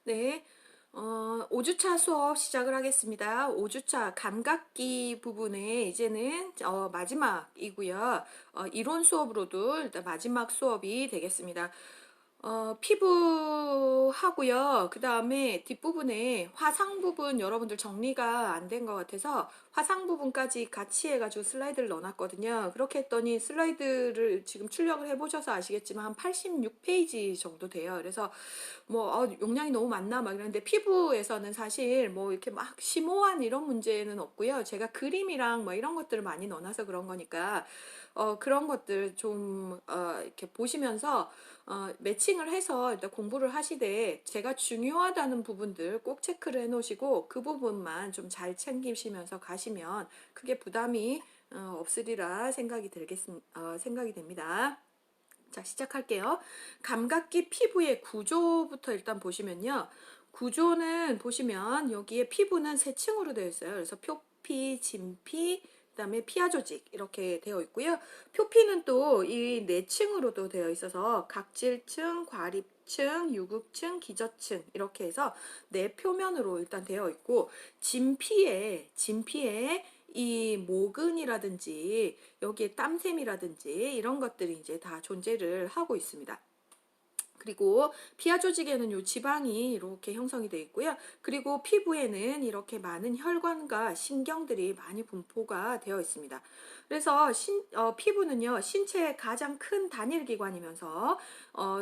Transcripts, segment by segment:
네, 5주차 수업 시작을 하겠습니다. 5주차 감각기 부분에 이제는 마지막이고요. 이론 수업으로도 일단 마지막 수업이 되겠습니다. 피부 하고요. 그 다음에 뒷부분에 화상 부분 여러분들 정리가 안 된 것 같아서 화상 부분까지 같이 해가지고 슬라이드를 넣어놨거든요. 그렇게 했더니 슬라이드를 지금 출력을 해보셔서 아시겠지만 한 86페이지 정도 돼요. 그래서 뭐 용량이 너무 많나 막 이러는데 피부에서는 사실 뭐 이렇게 막 심오한 이런 문제는 없고요. 제가 그림이랑 뭐 이런 것들을 많이 넣어놔서 그런 거니까 그런 것들 좀 이렇게 보시면서 매칭을 해서 일단 공부를 하시되 제가 중요하다는 부분들 꼭 체크를 해 놓으시고 그 부분만 좀 잘 챙기시면서 가시면 크게 부담이 없으리라 생각이 됩니다. 자, 시작할게요. 감각기 피부의 구조부터 일단 보시면요. 구조는 보시면 여기에 피부는 세 층으로 되어 있어요. 그래서 표피, 진피, 그다음에 피하 조직 이렇게 되어 있고요. 표피는 또 이 네 층으로도 되어 있어서 각질층, 과립층, 유극층, 기저층 이렇게 해서 네 표면으로 일단 되어 있고 진피에 이 모근이라든지 여기에 땀샘이라든지 이런 것들이 이제 다 존재를 하고 있습니다. 그리고 피하 조직에는 요 지방이 이렇게 형성이 되어 있고요. 그리고 피부에는 이렇게 많은 혈관과 신경들이 많이 분포가 되어 있습니다. 그래서 피부는요, 신체의 가장 큰 단일 기관이면서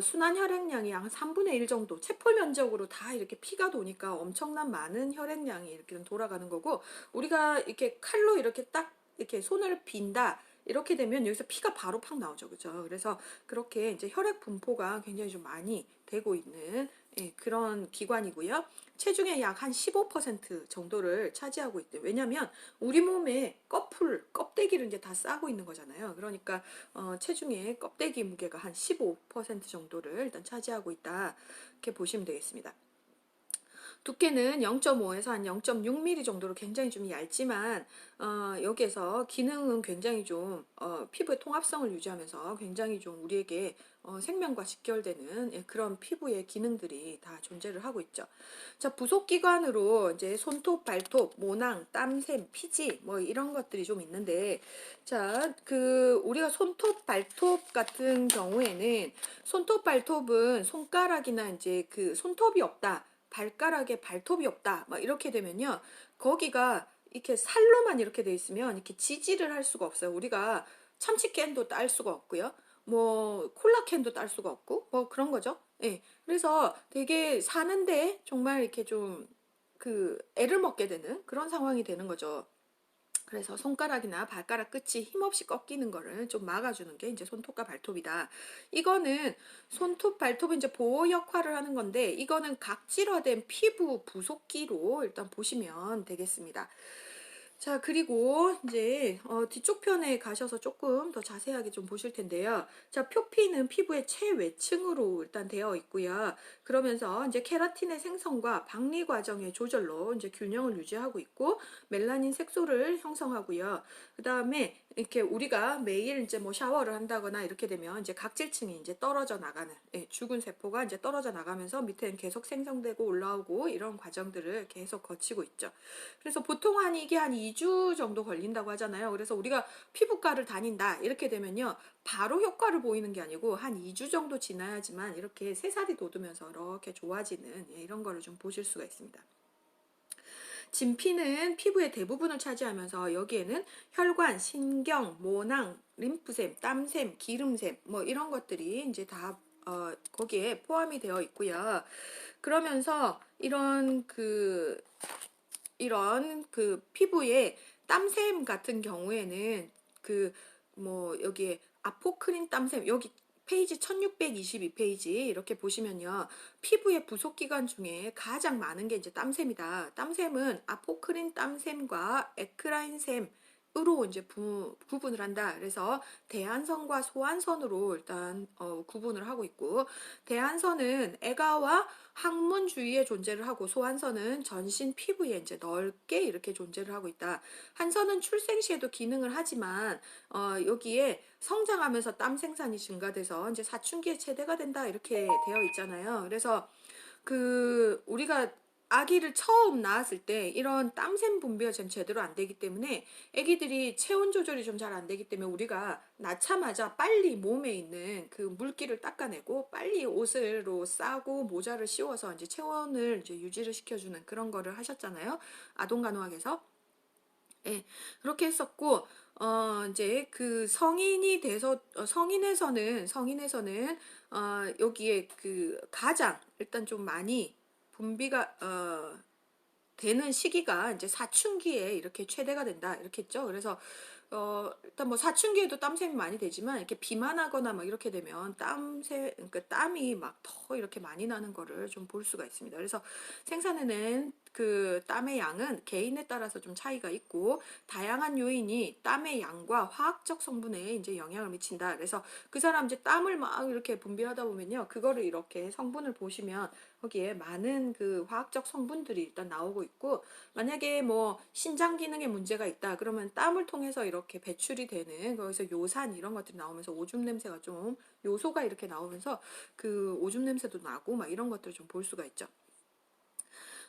순환 혈액량이 약 3분의 1 정도, 체포 면적으로 다 이렇게 피가 도니까 엄청난 많은 혈액량이 이렇게 돌아가는 거고, 우리가 이렇게 칼로 이렇게 딱 이렇게 손을 빈다. 이렇게 되면 여기서 피가 바로 팍 나오죠. 그죠? 그래서 그렇게 이제 혈액 분포가 굉장히 좀 많이 되고 있는 그런 기관이고요. 체중의 약 한 15% 정도를 차지하고 있대요. 왜냐면 우리 몸에 껍데기를 이제 다 싸고 있는 거잖아요. 그러니까 체중의 껍데기 무게가 한 15% 정도를 일단 차지하고 있다. 이렇게 보시면 되겠습니다. 두께는 0.5에서 한 0.6mm 정도로 굉장히 좀 얇지만 여기에서 기능은 굉장히 좀 피부의 통합성을 유지하면서 굉장히 좀 우리에게 생명과 직결되는 그런 피부의 기능들이 다 존재를 하고 있죠. 자, 부속기관으로 이제 손톱, 발톱, 모낭, 땀샘, 피지 뭐 이런 것들이 좀 있는데 자, 그 우리가 손톱, 발톱 같은 경우에는 손톱, 발톱은 손가락이나 이제 그 손톱이 없다. 발가락에 발톱이 없다. 막 이렇게 되면요. 거기가 이렇게 살로만 이렇게 돼 있으면 이렇게 지지를 할 수가 없어요. 우리가 참치캔도 딸 수가 없고요. 뭐 콜라캔도 딸 수가 없고 뭐 그런 거죠. 예. 그래서 되게 사는데 정말 이렇게 좀 그 애를 먹게 되는 그런 상황이 되는 거죠. 그래서 손가락이나 발가락 끝이 힘없이 꺾이는 거를 좀 막아주는 게 이제 손톱과 발톱이다. 이거는 손톱, 발톱은 이제 보호 역할을 하는 건데, 이거는 각질화된 피부 부속기로 일단 보시면 되겠습니다. 자, 그리고 이제 뒤쪽 편에 가셔서 조금 더 자세하게 좀 보실 텐데요. 자, 표피는 피부의 최외층으로 일단 되어 있고요. 그러면서 이제 케라틴의 생성과 박리 과정의 조절로 이제 균형을 유지하고 있고 멜라닌 색소를 형성하고요. 그다음에 이렇게 우리가 매일 이제 뭐 샤워를 한다거나 이렇게 되면 이제 각질층이 이제 떨어져 나가는 죽은 세포가 이제 떨어져 나가면서 밑에는 계속 생성되고 올라오고 이런 과정들을 계속 거치고 있죠. 그래서 보통 이게 한 2주 정도 걸린다고 하잖아요. 그래서 우리가 피부과를 다닌다 이렇게 되면요. 바로 효과를 보이는 게 아니고 한 2주 정도 지나야지만 이렇게 새살이 돋으면서 이렇게 좋아지는 이런 거를 좀 보실 수가 있습니다. 진피는 피부의 대부분을 차지하면서 여기에는 혈관, 신경, 모낭, 림프샘, 땀샘, 기름샘 뭐 이런 것들이 이제 다 거기에 포함이 되어 있고요. 그러면서 이런 그 피부에 땀샘 같은 경우에는 그 뭐 여기에 아포크린 땀샘 여기 페이지 1622페이지 이렇게 보시면요. 피부의 부속기관 중에 가장 많은 게 이제 땀샘이다. 땀샘은 아포크린 땀샘과 에크라인샘 으로 이제 구분을 한다. 그래서 대한선과 소한선으로 일단 구분을 하고 있고 대한선은 애가와 항문 주위에 존재를 하고 소한선은 전신 피부에 이제 넓게 이렇게 존재를 하고 있다. 한선은 출생 시에도 기능을 하지만 여기에 성장하면서 땀 생산이 증가돼서 이제 사춘기에 체대가 된다 이렇게 되어 있잖아요. 그래서 우리가 아기를 처음 낳았을 때 이런 땀샘 분비가 좀 제대로 안 되기 때문에 아기들이 체온 조절이 좀 잘 안 되기 때문에 우리가 낳자마자 빨리 몸에 있는 그 물기를 닦아내고 빨리 옷으로 싸고 모자를 씌워서 이제 체온을 이제 유지를 시켜주는 그런 거를 하셨잖아요. 아동간호학에서. 예, 그렇게 했었고, 이제 그 성인이 돼서, 성인에서는, 여기에 그 가장 일단 좀 많이 분비가, 되는 시기가 이제 사춘기에 이렇게 최대가 된다. 이렇게 했죠. 그래서 일단 뭐 사춘기에도 땀샘이 많이 되지만 이렇게 비만하거나 막 이렇게 되면 그러니까 땀이 막 더 이렇게 많이 나는 거를 좀 볼 수가 있습니다. 그래서 생산해낸 그 땀의 양은 개인에 따라서 좀 차이가 있고 다양한 요인이 땀의 양과 화학적 성분에 이제 영향을 미친다. 그래서 그 사람 이제 땀을 막 이렇게 분비하다 보면요. 그거를 이렇게 성분을 보시면 거기에 많은 그 화학적 성분들이 일단 나오고 있고 만약에 뭐 신장 기능에 문제가 있다 그러면 땀을 통해서 이렇게 배출이 되는 거기서 요산 이런 것들이 나오면서 오줌 냄새가 좀 요소가 이렇게 나오면서 그 오줌 냄새도 나고 막 이런 것들을 좀 볼 수가 있죠.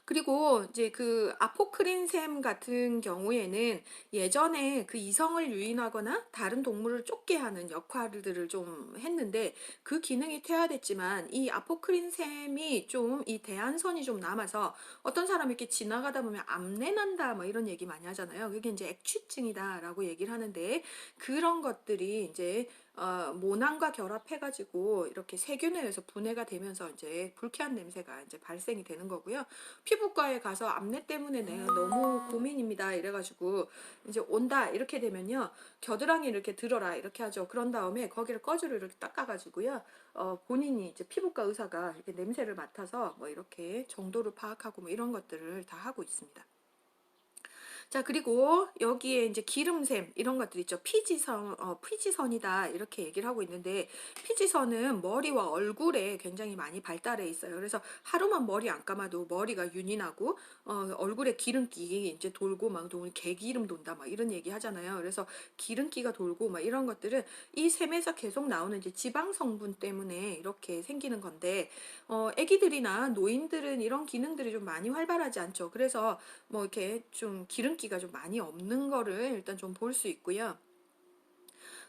그리고 이제 그 아포크린샘 같은 경우에는 예전에 그 이성을 유인하거나 다른 동물을 쫓게 하는 역할들을 좀 했는데 그 기능이 퇴화됐지만 이 아포크린샘이 좀 이 대안선이 좀 남아서 어떤 사람이 이렇게 지나가다 보면 암내 난다 뭐 이런 얘기 많이 하잖아요. 그게 이제 액취증이다라고 얘기를 하는데 그런 것들이 이제 모낭과 결합해가지고 이렇게 세균에서 분해가 되면서 이제 불쾌한 냄새가 이제 발생이 되는 거고요. 피부과에 가서 암내 때문에 내가 너무 고민입니다. 이래가지고 이제 온다 이렇게 되면요. 겨드랑이 이렇게 들어라 이렇게 하죠. 그런 다음에 거기를 꺼즈로 이렇게 닦아가지고요. 본인이 이제 피부과 의사가 이렇게 냄새를 맡아서 뭐 이렇게 정도를 파악하고 뭐 이런 것들을 다 하고 있습니다. 자, 그리고 여기에 이제 기름샘 이런 것들 있죠. 피지선이다 이렇게 얘기를 하고 있는데 피지선은 머리와 얼굴에 굉장히 많이 발달해 있어요. 그래서 하루만 머리 안 감아도 머리가 윤이 나고 얼굴에 기름기 이제 돌고 막 개기름 돈다 막 이런 얘기 하잖아요. 그래서 기름기가 돌고 막 이런 것들은 이 샘에서 계속 나오는 이제 지방 성분 때문에 이렇게 생기는 건데 애기들이나 노인들은 이런 기능들이 좀 많이 활발하지 않죠. 그래서 뭐 이렇게 좀 기름기가 좀 많이 없는 거를 일단 좀 볼 수 있고요.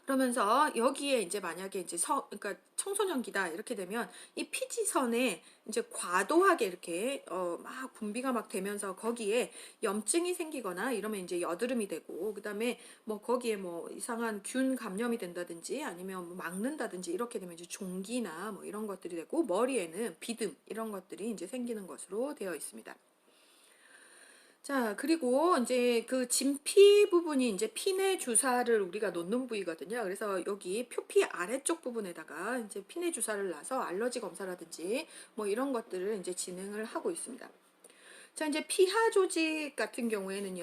그러면서 여기에 이제 만약에 이제 그러니까 청소년기다 이렇게 되면 이 피지선에 이제 과도하게 이렇게 막 분비가 막 되면서 거기에 염증이 생기거나 이러면 이제 여드름이 되고 그다음에 뭐 거기에 뭐 이상한 균 감염이 된다든지 아니면 뭐 막는다든지 이렇게 되면 이제 종기나 뭐 이런 것들이 되고 머리에는 비듬 이런 것들이 이제 생기는 것으로 되어 있습니다. 자, 그리고 이제 그 진피 부분이 이제 피내 주사를 우리가 놓는 부위거든요. 그래서 여기 표피 아래쪽 부분에다가 이제 피내 주사를 놔서 알러지 검사라든지 뭐 이런 것들을 이제 진행을 하고 있습니다. 자, 이제 피하 조직 같은 경우에는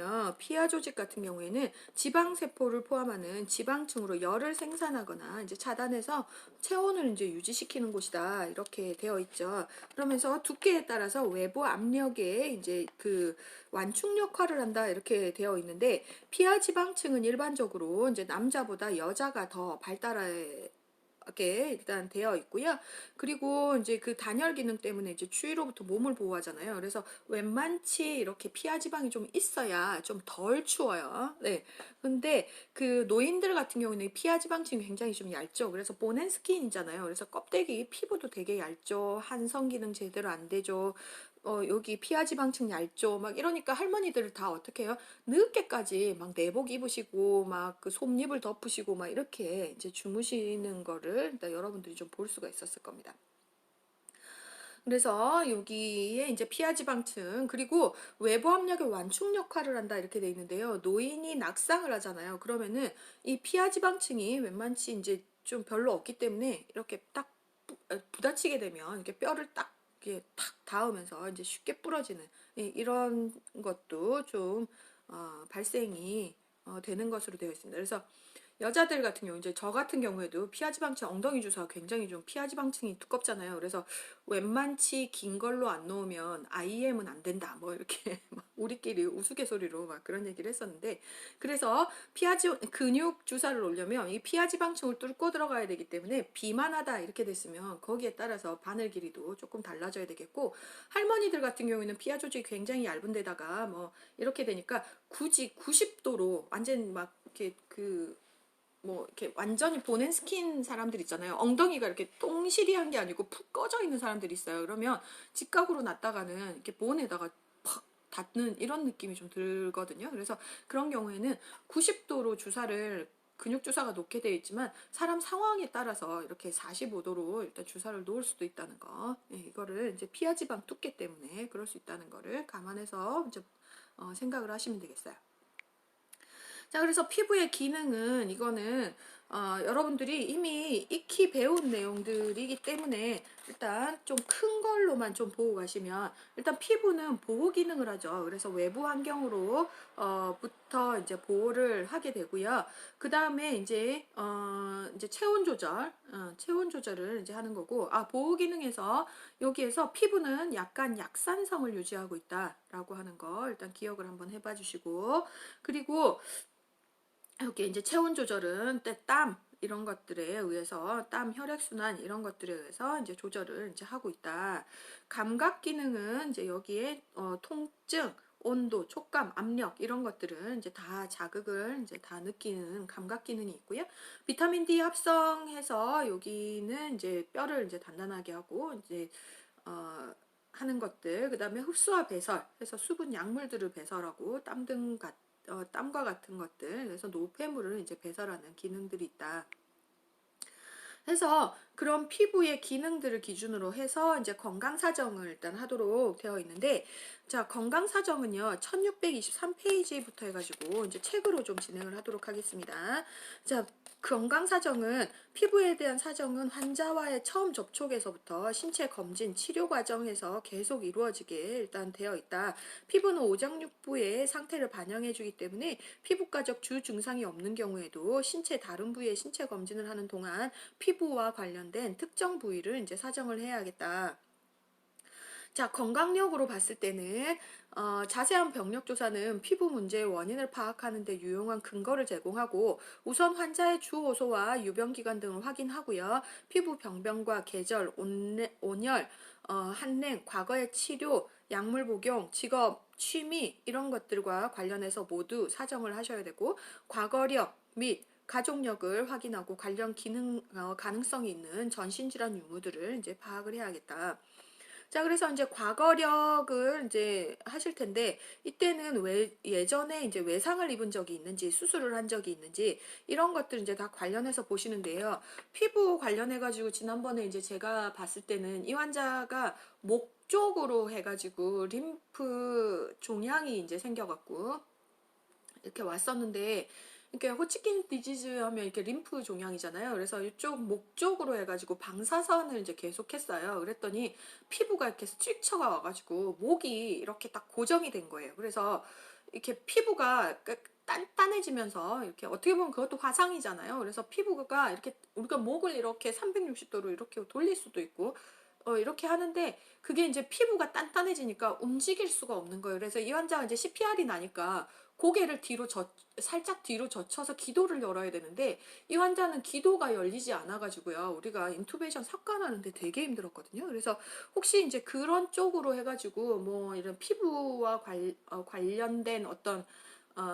지방세포를 포함하는 지방층으로 열을 생산하거나 이제 차단해서 체온을 이제 유지시키는 곳이다. 이렇게 되어 있죠. 그러면서 두께에 따라서 외부 압력에 이제 그 완충 역할을 한다. 이렇게 되어 있는데 피하 지방층은 일반적으로 이제 남자보다 여자가 더 발달해 게 일단 되어 있고요. 그리고 이제 그 단열 기능 때문에 이제 추위로부터 몸을 보호하잖아요. 그래서 웬만치 이렇게 피하 지방이 좀 있어야 좀 덜 추워요. 네. 근데 그 노인들 같은 경우는 피하 지방층이 굉장히 좀 얇죠. 그래서 본앤 스킨이잖아요. 그래서 껍데기 피부도 되게 얇죠. 한성 기능 제대로 안 되죠. 여기 피하 지방층 얇죠. 막 이러니까 할머니들 다 어떻게 해요? 늦게까지 막 내복 입으시고 막 그 솜잎을 덮으시고 막 이렇게 이제 주무시는 거를 일단 여러분들이 좀 볼 수가 있었을 겁니다. 그래서 여기에 이제 피하지방층 그리고 외부 압력의 완충 역할을 한다 이렇게 돼 있는데요. 노인이 낙상을 하잖아요. 그러면은 이 피하지방층이 웬만치 이제 좀 별로 없기 때문에 이렇게 딱 부딪히게 되면 이렇게 뼈를 딱 이렇게 탁 닿으면서 이제 쉽게 부러지는 이런 것도 좀 발생이 되는 것으로 되어 있습니다. 그래서 여자들 같은 경우 이제 저 같은 경우에도 피하지방층 엉덩이 주사가 굉장히 좀 피하지방층이 두껍잖아요. 그래서 웬만치 긴 걸로 안 놓으면 IM은 안 된다. 뭐 이렇게 막 우리끼리 우스갯소리로 막 그런 얘기를 했었는데 그래서 피하지 근육 주사를 놓으려면 이 피하지방층을 뚫고 들어가야 되기 때문에 비만하다 이렇게 됐으면 거기에 따라서 바늘 길이도 조금 달라져야 되겠고 할머니들 같은 경우에는 피하 조직이 굉장히 얇은 데다가 뭐 이렇게 되니까 굳이 90도로 완전 막 이렇게 뭐 이렇게 완전히 보낸 스킨 사람들 있잖아요. 엉덩이가 이렇게 똥실이한 게 아니고 푹 꺼져 있는 사람들이 있어요. 그러면 직각으로 놨다가는 이렇게 본에다가 팍 닿는 이런 느낌이 좀 들거든요. 그래서 그런 경우에는 90도로 주사를 근육 주사가 놓게 되어 있지만 사람 상황에 따라서 이렇게 45도로 일단 주사를 놓을 수도 있다는 거. 네, 이거를 이제 피하지방 두께 때문에 그럴 수 있다는 거를 감안해서 이제 생각을 하시면 되겠어요. 자, 그래서 피부의 기능은 이거는 여러분들이 이미 익히 배운 내용들이기 때문에 일단 좀 큰 걸로만 좀 보고 가시면 일단 피부는 보호 기능을 하죠. 그래서 외부 환경으로 부터 이제 보호를 하게 되고요. 그 다음에 이제 체온 조절을 이제 하는 거고 보호 기능에서 여기에서 피부는 약간 약산성을 유지하고 있다라고 하는 거 일단 기억을 한번 해봐 주시고 그리고 여기 이제 체온 조절은 땀 이런 것들에 의해서 땀 혈액순환 이런 것들에 의해서 이제 조절을 이제 하고 있다. 감각 기능은 이제 여기에 통증, 온도, 촉감, 압력 이런 것들은 이제 다 자극을 이제 다 느끼는 감각 기능이 있고요. 비타민 D 합성해서 여기는 이제 뼈를 이제 단단하게 하고 이제 하는 것들, 그 다음에 흡수와 배설, 해서 수분 약물들을 배설하고 땀과 같은 것들, 그래서 노폐물을 이제 배설하는 기능들이 있다. 해서 그런 피부의 기능들을 기준으로 해서 이제 건강 사정을 일단 하도록 되어 있는데, 자, 건강 사정은요, 1623페이지부터 해가지고 이제 책으로 좀 진행을 하도록 하겠습니다. 자, 건강 사정은 피부에 대한 사정은 환자와의 처음 접촉에서부터 신체 검진, 치료 과정에서 계속 이루어지게 일단 되어 있다. 피부는 오장육부의 상태를 반영해주기 때문에 피부과적 주 증상이 없는 경우에도 신체 다른 부위의 신체 검진을 하는 동안 피부와 관련된 특정 부위를 이제 사정을 해야겠다. 자, 건강력으로 봤을 때는 자세한 병력 조사는 피부 문제의 원인을 파악하는 데 유용한 근거를 제공하고 우선 환자의 주 호소와 유병 기간 등을 확인하고요. 피부 병변과 계절, 온열, 한랭, 과거의 치료, 약물 복용, 직업, 취미 이런 것들과 관련해서 모두 사정을 하셔야 되고 과거력 및 가족력을 확인하고 관련 가능성이 있는 전신질환 유무들을 이제 파악을 해야겠다. 자, 그래서 이제 과거력을 이제 하실 텐데, 이때는 예전에 이제 외상을 입은 적이 있는지, 수술을 한 적이 있는지, 이런 것들 이제 다 관련해서 보시는데요. 피부 관련해가지고, 지난번에 이제 제가 봤을 때는 이 환자가 목 쪽으로 해가지고, 림프 종양이 이제 생겨갖고, 이렇게 왔었는데, 이렇게 호치킨 디지즈 하면 이렇게 림프 종양이잖아요. 그래서 이쪽 목 쪽으로 해가지고 방사선을 이제 계속했어요. 그랬더니 피부가 이렇게 스트릭처가 와가지고 목이 이렇게 딱 고정이 된 거예요. 그래서 이렇게 피부가 단단해지면서 이렇게 어떻게 보면 그것도 화상이잖아요. 그래서 피부가 이렇게 우리가 목을 이렇게 360도로 이렇게 돌릴 수도 있고 이렇게 하는데 그게 이제 피부가 단단해지니까 움직일 수가 없는 거예요. 그래서 이 환자가 이제 CPR이 나니까 고개를 살짝 뒤로 젖혀서 기도를 열어야 되는데 이 환자는 기도가 열리지 않아가지고요. 우리가 인투베이션 삭관하는데 되게 힘들었거든요. 그래서 혹시 이제 그런 쪽으로 해가지고 뭐 이런 피부와 관련된 어떤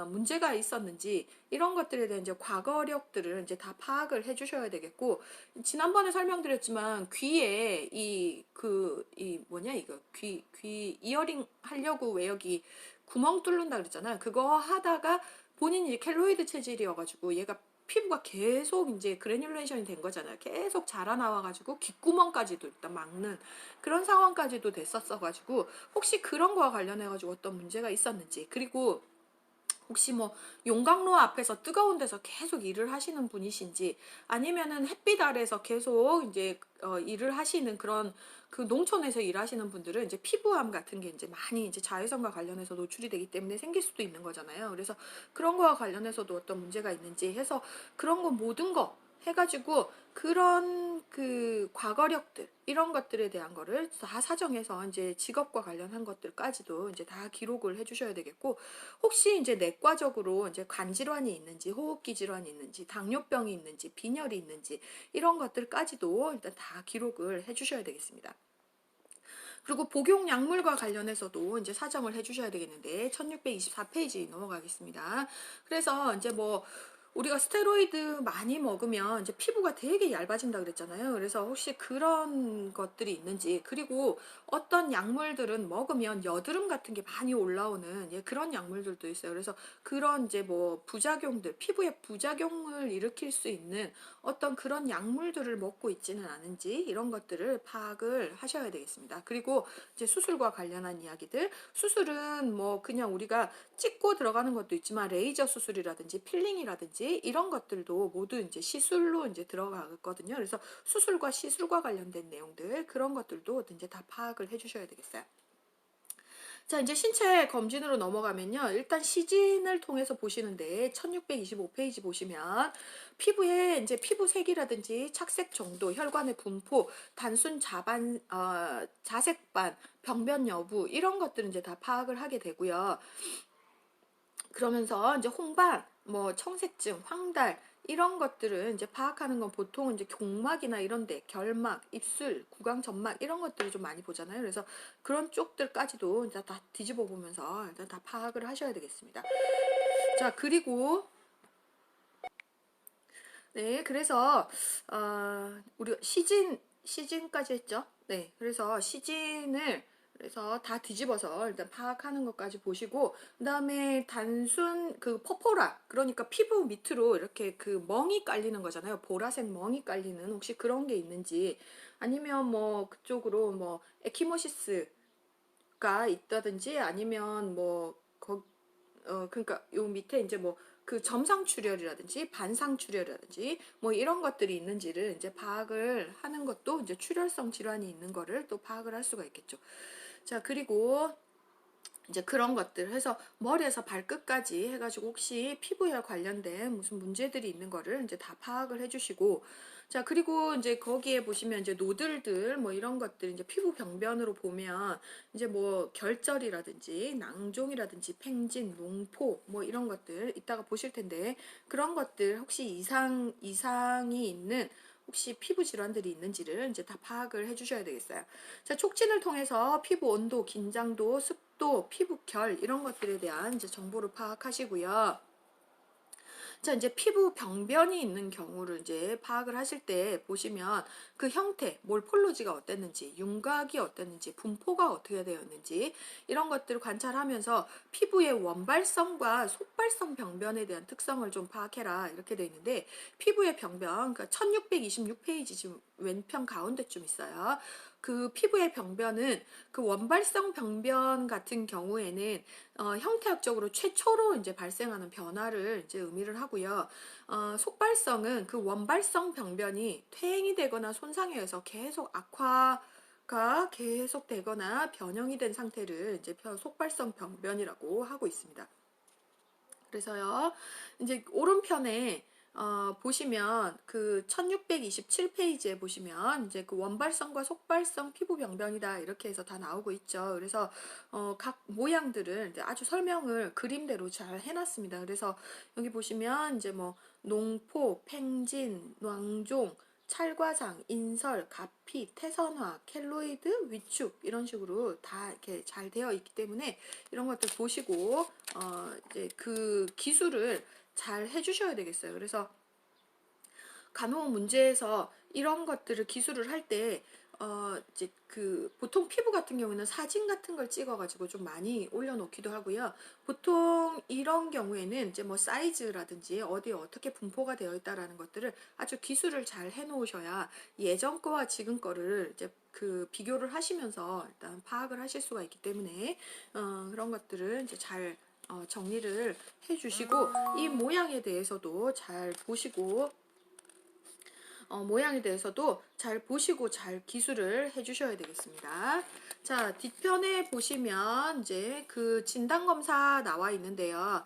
문제가 있었는지 이런 것들에 대한 이제 과거력들을 이제 다 파악을 해주셔야 되겠고 지난번에 설명드렸지만 귀에 귀 이어링 하려고 왜 여기 구멍 뚫는다 그랬잖아요. 그거 하다가 본인이 켈로이드 체질이어가지고 얘가 피부가 계속 이제 그래뉼레이션이 된 거잖아요. 계속 자라나와가지고 귓구멍까지도 일단 막는 그런 상황까지도 됐었어가지고 혹시 그런 거와 관련해가지고 어떤 문제가 있었는지 그리고 혹시 뭐 용광로 앞에서 뜨거운 데서 계속 일을 하시는 분이신지, 아니면은 햇빛 아래서 계속 이제 일을 하시는 그런 그 농촌에서 일하시는 분들은 이제 피부암 같은 게 이제 많이 이제 자외선과 관련해서 노출이 되기 때문에 생길 수도 있는 거잖아요. 그래서 그런 거와 관련해서도 어떤 문제가 있는지 해서 그런 거 모든 거 해가지고 그런 그 과거력들 이런 것들에 대한 거를 다 사정해서 이제 직업과 관련한 것들까지도 이제 다 기록을 해주셔야 되겠고, 혹시 이제 내과적으로 이제 간 질환이 있는지, 호흡기 질환이 있는지, 당뇨병이 있는지, 빈혈이 있는지 이런 것들까지도 일단 다 기록을 해주셔야 되겠습니다. 그리고 복용 약물과 관련해서도 이제 사정을 해주셔야 되겠는데 1624페이지 넘어가겠습니다. 그래서 이제 뭐 우리가 스테로이드 많이 먹으면 이제 피부가 되게 얇아진다 그랬잖아요. 그래서 혹시 그런 것들이 있는지, 그리고 어떤 약물들은 먹으면 여드름 같은 게 많이 올라오는 그런 약물들도 있어요. 그래서 그런 이제 뭐 부작용들, 피부에 부작용을 일으킬 수 있는 어떤 그런 약물들을 먹고 있지는 않은지 이런 것들을 파악을 하셔야 되겠습니다. 그리고 이제 수술과 관련한 이야기들, 수술은 뭐 그냥 우리가 찍고 들어가는 것도 있지만 레이저 수술이라든지 필링이라든지 이런 것들도 모두 이제 시술로 이제 들어가거든요. 그래서 수술과 시술과 관련된 내용들 그런 것들도 이제 다 파악을 해주셔야 되겠어요. 자, 이제 신체 검진으로 넘어가면요. 일단 시진을 통해서 보시는데 1625페이지 보시면 피부에 이제 피부색이라든지 착색 정도, 혈관의 분포, 단순 자색반, 병변 여부 이런 것들은 이제 다 파악을 하게 되고요. 그러면서 이제 홍반, 뭐 청색증, 황달 이런 것들은 이제 파악하는 건 보통 이제 경막이나 이런데 결막, 입술, 구강 점막 이런 것들을 좀 많이 보잖아요. 그래서 그런 쪽들까지도 이제 다 뒤집어 보면서 일단 다 파악을 하셔야 되겠습니다. 자, 그리고 네, 그래서 우리 시진까지 했죠. 네, 그래서 시진을 그래서 다 뒤집어서 일단 파악하는 것까지 보시고, 그다음에 단순 그 퍼포라, 그러니까 피부 밑으로 이렇게 그 멍이 깔리는 거잖아요. 보라색 멍이 깔리는 혹시 그런 게 있는지, 아니면 뭐 그쪽으로 뭐 에키모시스가 있다든지, 아니면 뭐 그러니까 요 밑에 이제 뭐 그 점상 출혈이라든지 반상 출혈이라든지 뭐 이런 것들이 있는지를 이제 파악을 하는 것도 이제 출혈성 질환이 있는 거를 또 파악을 할 수가 있겠죠. 자, 그리고 이제 그런 것들 해서 머리에서 발끝까지 해가지고 혹시 피부에 관련된 무슨 문제들이 있는 거를 이제 다 파악을 해주시고, 자, 그리고 이제 거기에 보시면 이제 노들들 뭐 이런 것들 이제 피부 병변으로 보면 이제 뭐 결절이라든지 낭종이라든지 팽진, 농포 뭐 이런 것들 이따가 보실 텐데, 그런 것들 혹시 이상이 있는 혹시 피부 질환들이 있는지를 이제 다 파악을 해주셔야 되겠어요. 자, 촉진을 통해서 피부 온도, 긴장도, 습도, 피부 결 이런 것들에 대한 이제 정보를 파악하시고요. 자, 이제 피부 병변이 있는 경우를 이제 파악을 하실 때 보시면 그 형태, 몰폴로지가 어땠는지, 윤곽이 어땠는지, 분포가 어떻게 되었는지 이런 것들을 관찰하면서 피부의 원발성과 속발성 병변에 대한 특성을 좀 파악해라 이렇게 되어 있는데, 피부의 병변, 그러니까 1626페이지 지금 왼편 가운데쯤 있어요. 그 피부의 병변은 그 원발성 병변 같은 경우에는 형태학적으로 최초로 이제 발생하는 변화를 이제 의미를 하고요. 속발성은 그 원발성 병변이 퇴행이 되거나 손상에 의해서 계속 악화가 계속되거나 변형이 된 상태를 이제 속발성 병변이라고 하고 있습니다. 그래서요, 이제 오른편에 보시면 그 1627페이지에 보시면 이제 그 원발성과 속발성 피부 병변이다 이렇게 해서 다 나오고 있죠. 그래서 각 모양들을 이제 아주 설명을 그림대로 잘 해놨습니다. 그래서 여기 보시면 이제 뭐 농포, 팽진, 낭종, 찰과장, 인설, 가피, 태선화, 켈로이드, 위축 이런 식으로 다 이렇게 잘 되어 있기 때문에 이런 것들 보시고 이제 그 기술을 잘 해주셔야 되겠어요. 그래서 간혹 문제에서 이런 것들을 기술을 할 때 이제 그 보통 피부 같은 경우는 사진 같은 걸 찍어가지고 좀 많이 올려놓기도 하고요. 보통 이런 경우에는 이제 뭐 사이즈라든지 어디에 어떻게 분포가 되어 있다라는 것들을 아주 기술을 잘 해놓으셔야 예전 거와 지금 거를 이제 그 비교를 하시면서 일단 파악을 하실 수가 있기 때문에 그런 것들을 이제 잘 정리를 해주시고 이 모양에 대해서도 잘 보시고 모양에 대해서도 잘 보시고 잘 기술을 해주셔야 되겠습니다. 자, 뒷편에 보시면 이제 그 진단검사 나와 있는데요.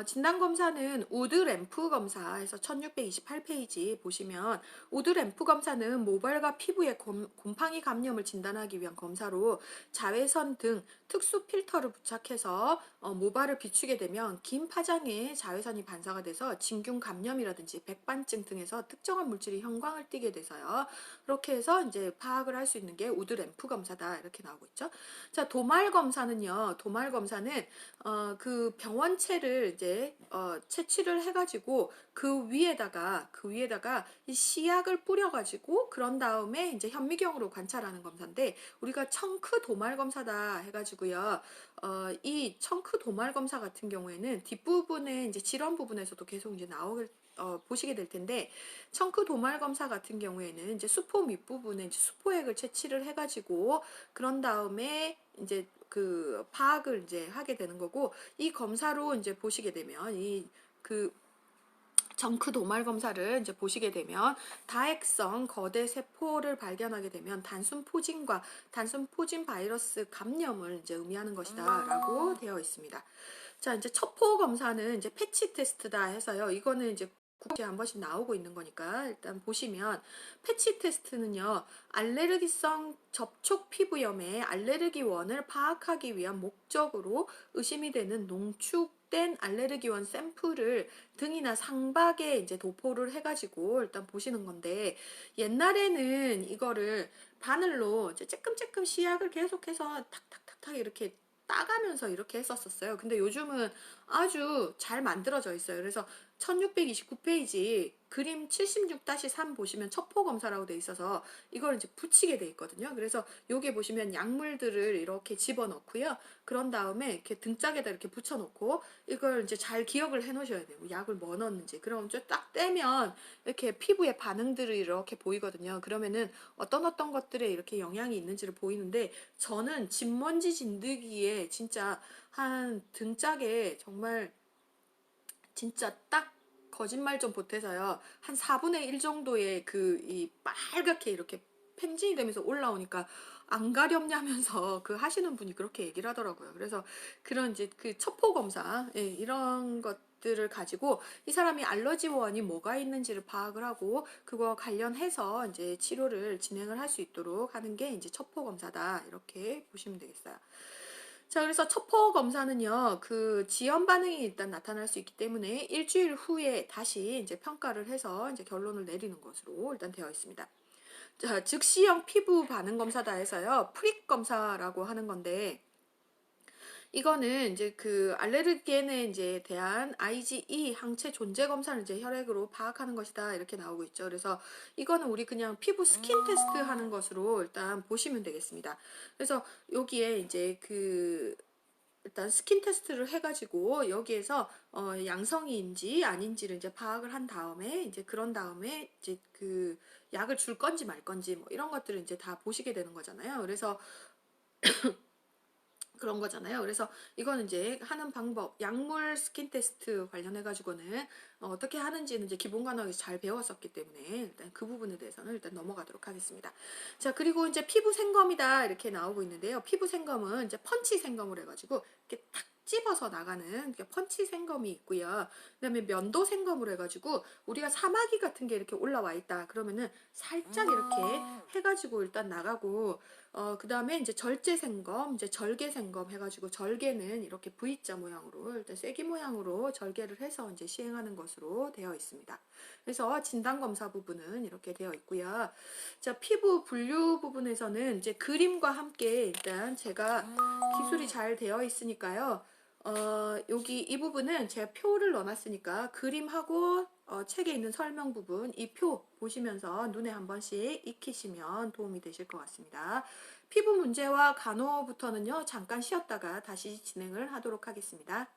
진단검사는 우드램프 검사에서 1628페이지 보시면 우드램프 검사는 모발과 피부의 곰팡이 감염을 진단하기 위한 검사로 자외선 등 특수 필터를 부착해서 모발을 비추게 되면 긴 파장에 자외선이 반사가 돼서 진균 감염이라든지 백반증 등에서 특정한 물질이 형광을 띠게 돼서요. 그렇게 해서 이제 파악을 할 수 있는 게 우드램프 검사다 이렇게 나오고 있죠. 자, 도말 검사는요. 도말 검사는 그 병원체를 이제 채취를 해가지고 그 위에다가 이 시약을 뿌려가지고 그런 다음에 이제 현미경으로 관찰하는 검사인데 우리가 청크 도말 검사다 해가지고요. 이 청크 도말 검사 같은 경우에는 뒷부분에 이제 질원 부분에서도 계속 이제 보시게 될 텐데 청크 도말 검사 같은 경우에는 이제 수포 밑부분에 이제 수포액을 채취를 해가지고 그런 다음에 이제 그 파악을 이제 하게 되는 거고 이 검사로 이제 보시게 되면 그 정크 도말 검사를 이제 보시게 되면 다핵성 거대 세포를 발견하게 되면 단순 포진 바이러스 감염을 이제 의미하는 것이다라고 되어 있습니다. 자, 이제 첩포 검사는 이제 패치 테스트다 해서요. 이거는 이제 국제에 한 번씩 나오고 있는 거니까 일단 보시면 패치 테스트는요. 알레르기성 접촉 피부염의 알레르기원을 파악하기 위한 목적으로 의심이 되는 농축된 알레르기원 샘플을 등이나 상박에 이제 도포를 해가지고 일단 보시는 건데 옛날에는 이거를 바늘로 이제 쬐끔쬐끔 시약을 계속해서 탁탁탁탁 이렇게 따가면서 이렇게 했었어요. 근데 요즘은 아주 잘 만들어져 있어요. 그래서 1629페이지 그림 76-3 보시면 첩포 검사라고 돼 있어서 이걸 이제 붙이게 돼 있거든요. 그래서 요게 보시면 약물들을 이렇게 집어넣고요. 그런 다음에 이렇게 등짝에다 이렇게 붙여놓고 이걸 이제 잘 기억을 해 놓으셔야 돼요. 약을 뭐 넣었는지. 그럼 이제 딱 떼면 이렇게 피부의 반응들이 이렇게 보이거든요. 그러면은 어떤 것들에 이렇게 영향이 있는지를 보이는데 저는 진먼지 진드기에 진짜 한 등짝에 정말 진짜 딱 거짓말 좀 보태서요. 한 4분의 1 정도의 이 빨갛게 이렇게 팽진이 되면서 올라오니까 안 가렵냐면서 그 하시는 분이 그렇게 얘기를 하더라고요. 그래서 그런 이제 그 첩포 검사, 예, 이런 것들을 가지고 이 사람이 알러지원이 뭐가 있는지를 파악을 하고 그거 관련해서 이제 치료를 진행을 할 수 있도록 하는 게 이제 첩포 검사다. 이렇게 보시면 되겠어요. 자, 그래서 첩포 검사는요, 그 지연 반응이 일단 나타날 수 있기 때문에 일주일 후에 다시 이제 평가를 해서 이제 결론을 내리는 것으로 일단 되어 있습니다. 자, 즉시형 피부 반응 검사다 해서요, 프릭 검사라고 하는 건데, 이거는 이제 그 알레르겐에 이제 대한 IgE 항체 존재 검사를 이제 혈액으로 파악하는 것이다 이렇게 나오고 있죠. 그래서 이거는 우리 그냥 피부 스킨 테스트 하는 것으로 일단 보시면 되겠습니다. 그래서 여기에 이제 그 일단 스킨 테스트를 해가지고 여기에서 양성인지 아닌지를 이제 파악을 한 다음에 이제 그런 다음에 이제 그 약을 줄 건지 말 건지 뭐 이런 것들을 이제 다 보시게 되는 거잖아요. 그래서 그런 거잖아요. 그래서 이거는 이제 하는 방법, 약물 스킨 테스트 관련해 가지고는 어떻게 하는지는 이제 기본 과목에서 잘 배웠었기 때문에 일단 그 부분에 대해서는 일단 넘어가도록 하겠습니다. 자, 그리고 이제 피부 생검이다 이렇게 나오고 있는데요. 피부 생검은 이제 펀치 생검을 해가지고 이렇게 탁 집어서 나가는 펀치 생검이 있고요. 그다음에 면도 생검으로 해가지고 우리가 사마귀 같은 게 이렇게 올라와 있다 그러면은 살짝 이렇게 해가지고 일단 나가고 그 다음에 이제 절제 생검, 이제 절개 생검 해가지고 절개는 이렇게 V자 모양으로 일단 쐐기 모양으로 절개를 해서 이제 시행하는 것으로 되어 있습니다. 그래서 진단 검사 부분은 이렇게 되어 있고요. 자, 피부 분류 부분에서는 이제 그림과 함께 일단 제가 기술이 잘 되어 있으니까요. 여기 이 부분은 제가 표를 넣어놨으니까 그림하고 책에 있는 설명 부분 이 표 보시면서 눈에 한 번씩 익히시면 도움이 되실 것 같습니다. 피부 문제와 간호부터는요 잠깐 쉬었다가 다시 진행을 하도록 하겠습니다.